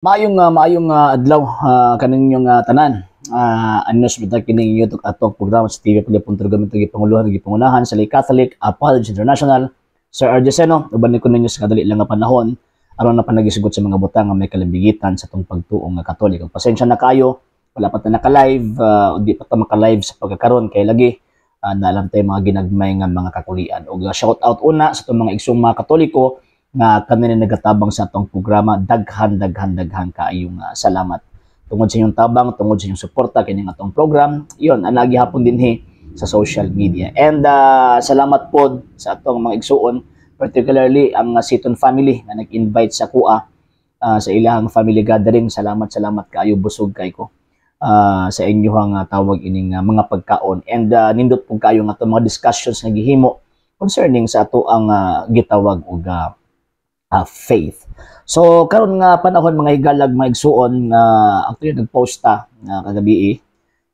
Maayong adlaw kaninyong tanan. Anos bitag kining YouTube atong programa sa TV Pilipong Turgamento gipanguluhan gipangunahan sa Lay Catholic Apology International. Sir RJ Seno, uban ko ninyo sa kadali lang nga panahon aron na panagisugot sa mga butang nga may kalambigitan sa tong pagtuong nga Katoliko. Pasensya na kayo, wala pa ta naka-live, di pa ta maka-live sa pagkakaron kay lagi naalam tay mga ginagmay nga mga kakulian. Og shout out una sa tong mga igsong mga Katoliko nga kami na nagatabang sa atong programa. Daghan kaayong salamat tungod sa inyong tabang, tungod sa inyong suporta kining atong program. Yon ana gihapon dinhi sa social media. And salamat pod sa atong mga igsuon, particularly ang Seaton family nga nag-invite sa kuha sa ilang family gathering. Salamat kaayo, busog kay ko sa inyong tawag ining mga pagkaon. And nindot po kayo nga atong mga discussions nga gihimo concerning sa ato ang gitawag og faith. So karon nga panahon mga higalag mga igsuon actually nagposta kagabi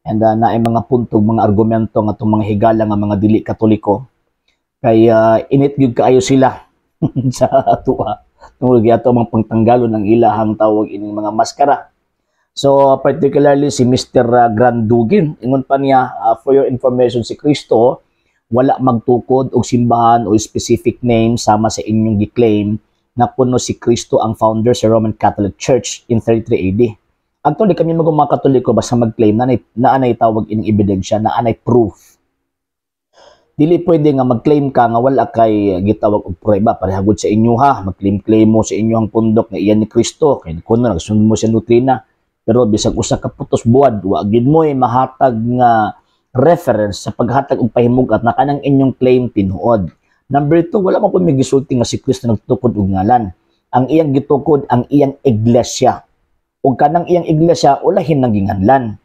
and naay mga puntog mga argumento nga itong mga higala nga mga dili Katoliko kay init gyud kaayo sila sa atua tungod gyud mga pangtanggalon ng ilahang tawag ining mga maskara. So particularly si Mr. Grandugin, ingon pa niya, for your information, si Kristo wala magtukod og simbahan o specific name sama sa inyong gi-claim na puno si Kristo ang founder sa Roman Catholic Church in 33 AD. Actually, kami mga Katoliko basta mag-claim na anay tawag ining ebidensya, na anay proof. Dili pwede nga mag-claim ka nga wala kay gitawag og prueba parehagod sa inyo ha. Mag-claim mo sa inyong pundok nga iyan ni Kristo kay kuno nagsunod mo sa doktrina. Pero bisag usa ka putos buwad, wa gid mo mahatag nga reference sa paghatag og pahimugat na kanang inyong claim tinuod. Number 2, wala man po may gisulti nga si Kristo nagtukod og ngalan. Ang iyang gitukod ang iyang iglesia. Ug kanang iyang iglesia ulahin nang ginganlan.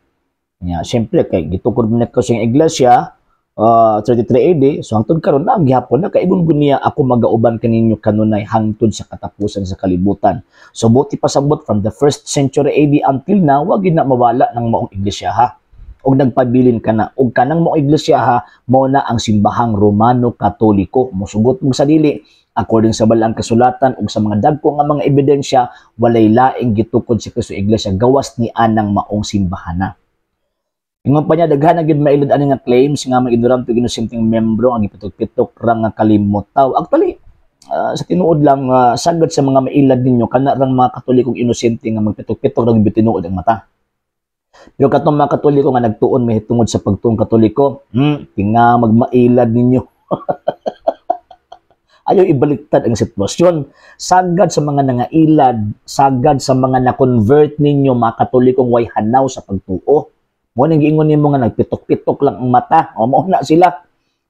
Nya syempre kay gitukod man ko sa iyang iglesia 33 AD, so hangtod karon na ang gihapon na kay ingon niya ako magauban kaninyo kanunay hangtod sa katapusan sa kalibutan. So buti pasabot from the 1st century AD until now, wag na mawala ng maong iglesia ha. Og nagpabilin ka na og kanang mo iglesia ha mao na ang simbahang Romano Katoliko. Mosugot mo sa dili according sa balang kasulatan ug sa mga dagko nga mga ebidensya walay laing gitukod si Kristo iglesia gawas ni anang maong simbahana. Ingon pa niya daghan gid mailod ani nga claims nga mga ignorante ginusinting membro ang gipitok-pitok ra nga kalimutaw. Actually sa tinuod lang sagad sa mga mailad ninyo kana rang mga Katolikong inosente nga magpitok-pitok ra gid tinuod ang mata. Pero katong mga Katoliko nga nagtuon may tungod sa pagtuong Katoliko, tinga magmailad ninyo. Ayaw ibaliktad ang sitwasyon. Sagad sa mga nangailad, sagad sa mga na-convert ninyo mga Katolikong way hanaw sa pagtuo. Mo nang giingon nimo nga nagpitok-pitok lang ang mata. O mao na sila.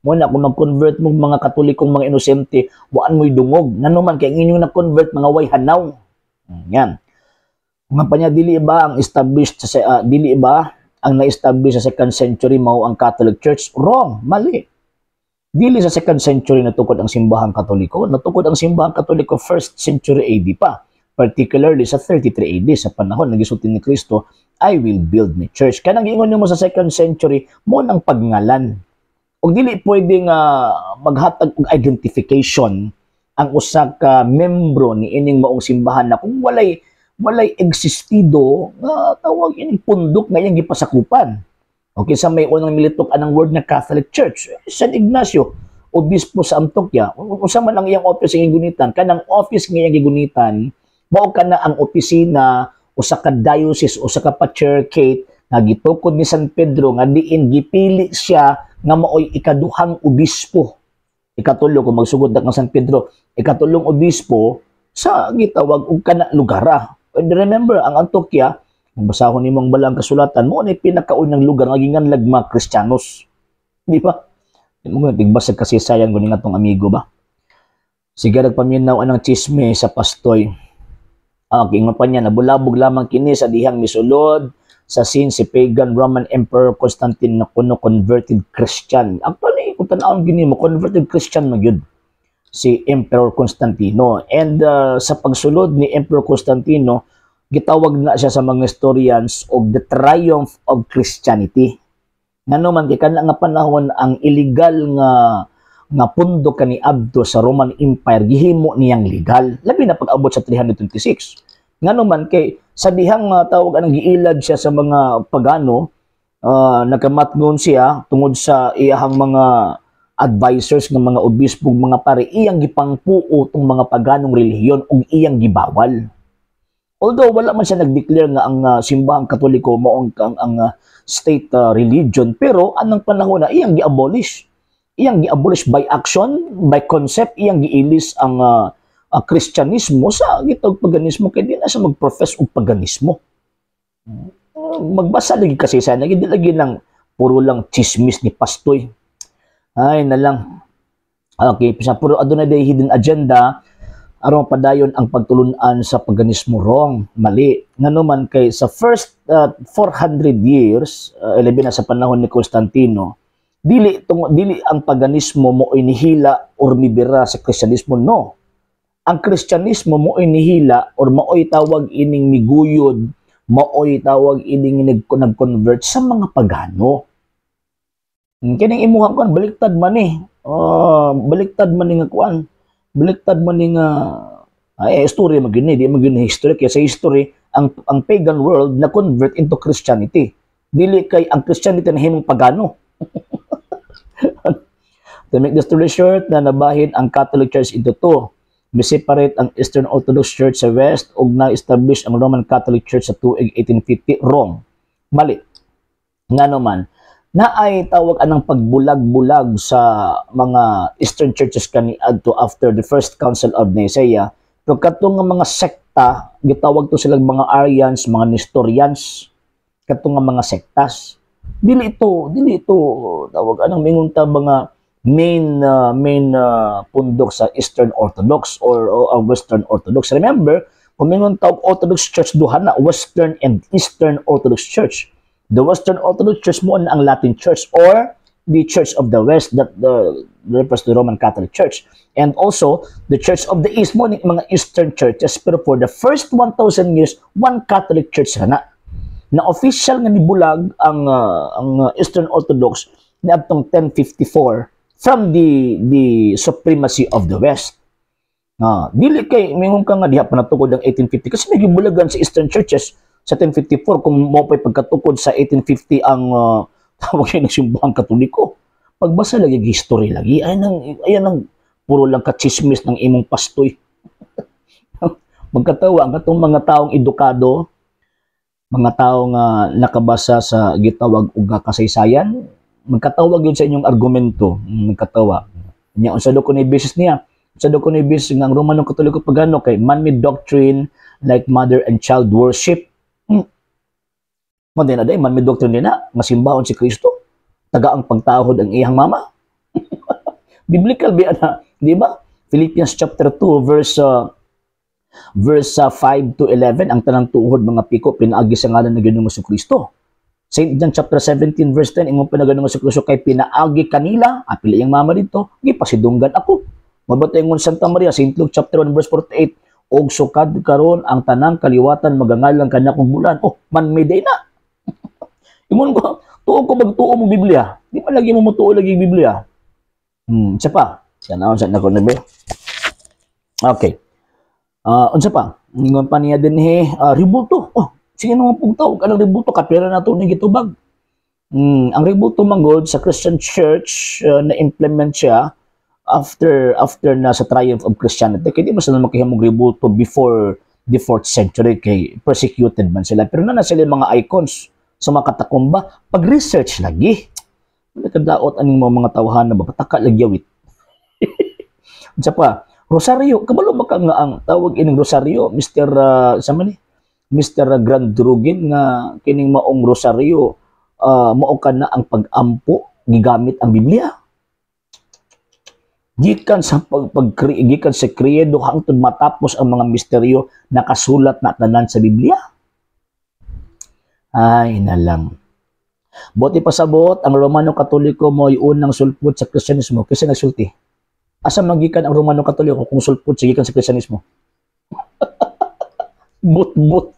Mo na kung mag-convert mo mga Katolikong mga inosente, waan mo'y dungog. Ngano man kay inyong na-convert mga way hanaw. Yan. Nga pa niya, dili ba ang established sa dili ba ang na-establish sa 2nd century mao ang Catholic Church? Wrong, mali. Dili sa 2nd century natukod ang simbahang Katoliko, natukod ang simbahang Katoliko 1st century AD pa, particularly sa 33 AD sa panahon nagisulti ni Kristo, I will build my church. Kanang giingon nimo sa 2nd century mo nang pagngalan. Og dili pwedeng maghatag og identification ang usa ka membro ni ining maong simbahan na kung walay existido nga tawag ining pundok nga iyang gipasakupan. Okay, sa may unang militok anang word na Catholic Church, San Ignacio, obispo sa Antioquia, usa man ang iyang office nga gigunitan, kanang office nga iyang gigunitan, mao kana ang opisina usa ka diocese, usa ka patriarchate nga gitukod ni San Pedro nga diin gipili siya nga maoy ikaduhang obispo. Ikatulo kung magsugod na kang San Pedro, ikatulong obispo sa gitawag og kana lugar. And remember, ang Antioquia, kung basahon nimong balang kasulatan, mo na pinakaunang lugar nga ginganlag mga Kristiyanos. Di ba? Di mo tigbasag kasi sayang guning atong amigo ba? Sige, nagpaminaw anang chisme sa pastoy. Ingon pa niya, nabulabog lamang kini sa dihang misulod sa sin si pagan Roman Emperor Constantine na kuno converted Christian. Actually, kung tanawon gini mo, converted Christian magyud si Emperor Constantino. And sa pagsulod ni Emperor Constantino, gitawag na siya sa mga historians og the triumph of Christianity. Ngano man kay kana nga panahon ang illegal nga pundok kani adto sa Roman Empire gihimo niyang legal. Labi na pag-abot sa 326. Nga naman kay sa dihang tawag anang giilad siya sa mga pagano, nakamatngon siya tungod sa iyahang mga advisors ng mga obispo, mga pare, iyang gipangpuo tong mga paganong relihiyon ug iyang gibawal. Although wala man siya nag-declare nga ang simbahang Katoliko mao ang state religion, pero anong panahon na iyang gi-abolish. Iyang gi-abolish by action, by concept, iyang giilis ang Kristyanismo sa gitawag paganismo kay di na siya mag-profess og paganismo. Magbasa lagi kasi sana, hindi lagi lang puro lang chismis ni pastoy. Ay na lang. Okay, puro adunay day hidden agenda aron padayon ang pagtulunan sa paganismo wrong, mali. Nganuman kay sa first 400 years, ilabi na sa panahon ni Constantino, dili ang paganismo mo inihila or mibira sa Kristyanismo, no. Ang Kristyanismo mo inihila or maoy tawag ining miguyod, maoy tawag ining nag-convert sa mga pagano. Kining imuhang kuan baliktad man eh. Baliktad man ni nga kuan. Baliktad man ni nga history magini, di magini history kaya sa history ang pagan world na convert into Christianity. Dili kay ang Christianity na himong pagano. To make the story short, na nabahin ang Catholic Church into two. Separate ang Eastern Orthodox Church sa West ug na-establish ang Roman Catholic Church sa tuig 1850. Wrong. Mali. Nga naman, na ay tawag anang pagbulag-bulag sa mga Eastern churches kaniadto after the First Council of Nicaea. Pero katong nga mga sekta, gitawag to silang mga Arians, mga Nestorians, katong nga mga sektas. Dili ito tawag anang mingunta mga main pundok sa Eastern Orthodox or Western Orthodox. Remember, kung mingunta og Orthodox Church duha na Western and Eastern Orthodox Church. The Western Orthodox Church mo ang Latin Church or the Church of the West that refers to the Roman Catholic Church. And also, the Church of the East mo mga Eastern churches. Pero for the first 1,000 years, one Catholic Church na. Na official nga nibulag ang Eastern Orthodox ni atong 1054 from the supremacy of the West. Dili kay mingon ka nga diha pa natukod ang 1850 kasi may gibulagan sa Eastern churches sa 1054 kung mo pa'y pagkatukod sa 1850 ang tawag ng simbahang Katoliko. Pagbasa lagi history lagi, ayan ang puro lang kachismis ng imong pastoy. Magkatawa ang katong mga taong edukado, mga taong nakabasa sa gitawag ug kasaysayan, magkatawag yun sa inyong argumento, magkatawa. Nya unsa do ko ni basis niya? Unsa do ko ni basis nga ang Romano Katoliko pagano kay man-made doctrine like mother and child worship. Mo din na day man may doctrine din na masimbahon si Kristo. Taga ang pagtahod ang iyang mama. Biblical ba na, di ba? Philippians chapter 2 verse 5 to 11 ang tanang tuhod mga piko pinaagi sa ngalan ng Ginoong Kristo. St. John chapter 17 verse 10 imong pinaganoong Kristo kay pinaagi kanila, apil iyang mama dito, gipasidunggan ako. Mabatay ngon Santa Maria, St. Luke chapter 1 verse 48, og sukad karon ang tanang kaliwatan magangalang kanya kong bulan. Man-made day na. Imon ko, tuo ko magtuo mo Biblia. Di man lagi mo mutuo lagi Biblia. Unsa pa? Sana unsa na ko nabi. Okay. Unsa pa? Ingon pa niya din ribulto. Sige naman pong tawag anong ribulto kapira na to ni gitubag. Ang ribulto manggod sa Christian Church na implement siya after na sa triumph of Christianity. Kaya di ba sila makihimog ribulto before the 4th century kay persecuted man sila. Pero na sila mga icons sa mga katakumba, pag-research lagi. Nakadaot aning mga tawhan na bapataka lagyawit. Unsa pa? Rosario, kabalo ba ka nga ang tawag ining Rosario, Mr. Mr. Grand Drugin nga kining maong Rosario, mao kana ang pag-ampo gigamit ang Biblia. Gikan sa gikan sa kredo hangtod matapos ang mga misteryo nakasulat na tanan sa Biblia. Ay, nalang. Buti pasabot, ang Romano Katoliko mo ay unang sulpot sa Kristyanismo kasi nagsulti. Asa magikan ang Romano Katoliko kung sulpot sa gikan sa Kristyanismo? But-but.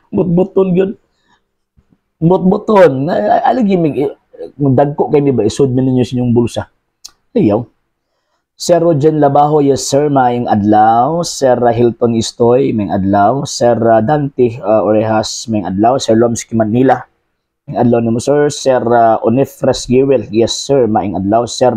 But-buton yun. But-buton. Alagi, dagko kayo ba, isod mo ninyo sa inyong bulsa. Ayaw. Sir Rogen Labajo, yes sir, maayong adlaw. Sir Hilton Istoy, maayong adlaw. Sir Dante Orejas, maayong adlaw. Sir Lomsky Manila, maayong adlaw nimo sir. Sir Onifres Giwel, yes sir, maayong adlaw. Sir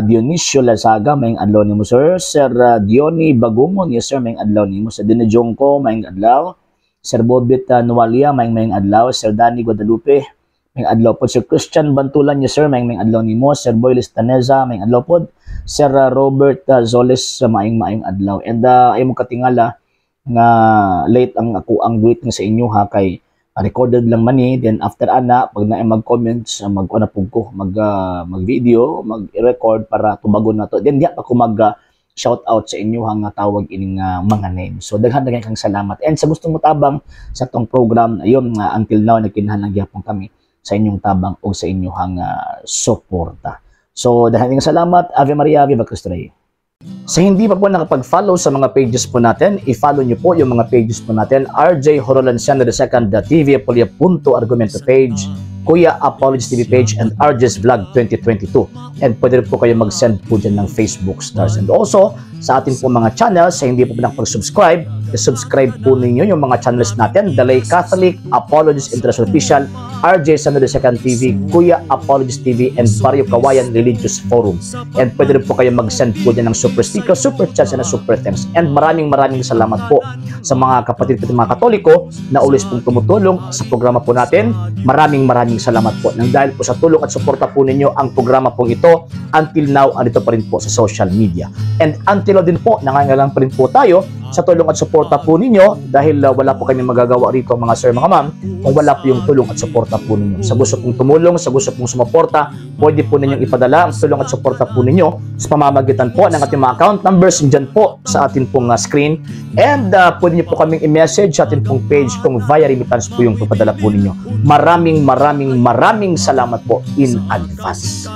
Dionisio Lazaga, maayong adlaw nimo sir. Sir Diony Bagumon, yes sir, maayong adlaw nimo. Sir Dina Jongko, maayong adlaw. Sir Bobit Nualia, maayong adlaw. Sir Danny Guadalupe, maayong adlaw po. Sir Christian Bantulan, yes sir, maayong adlaw nimo. Sir Boy Listaneza, maayong adlaw po. Sir Robert Zoles, maayong adlaw. And ay mong katingala nga late ang ako ang greeting sa inyo ha, kay recorded lang man then after ana pag na mag-comments mag-ana pug ko mag-video mag-record para tubagon na to, then di ako shout out sa inyo nga tawag ining mga name. So daghan kang salamat, and sa gustong mo tabang sa tong program ayon nga until now nagkinahanglan gyapon kami sa inyong tabang o sa inyong suporta. So, dahaning salamat. Ave Maria, Viva Cristo Rey. Sa hindi pa po nakapag-follow sa mga pages po natin, i-follow nyo po yung mga pages po natin. RJ Horolanciano II TV Apolia Punto Argumento page, Kuya Apologies TV page, and RJ's Vlog 2022. And pwede rin po kayo mag-send po dyan ng Facebook stars. And also, sa ating po mga channels, sa hindi po nakapag-subscribe, subscribe po ninyo yung mga channels natin. Dalay Catholic, Apologies International Official, RJ Sano II TV, Kuya Apologies TV, and Barrio Kawayan Religious Forum. And pwede rin po kayo mag-send po dyan ng super sticker, super chats, and super thanks. And maraming salamat po sa mga kapatid at mga Katoliko na ulis pong tumutulong sa programa po natin. Maraming salamat po. Nang dahil po sa tulong at suporta po ninyo, ang programa po ito, until now, andito pa rin po sa social media. And until now din po, nangangailangan pa rin po tayo sa tulong at suporta po ninyo, dahil wala po kami magagawa rito mga sir, mga ma'am, kung wala po yung tulong at suporta po ninyo. Sa gusto pong tumulong, sa gusto pong sumuporta, pwede po ninyong ipadala ang tulong at suporta po ninyo sa pamamagitan po ng ating mga account numbers dyan po sa ating pong screen. And pwede nyo po kaming i-message sa ating pong page kung via remittance po yung papadala po ninyo. Maraming salamat po in advance.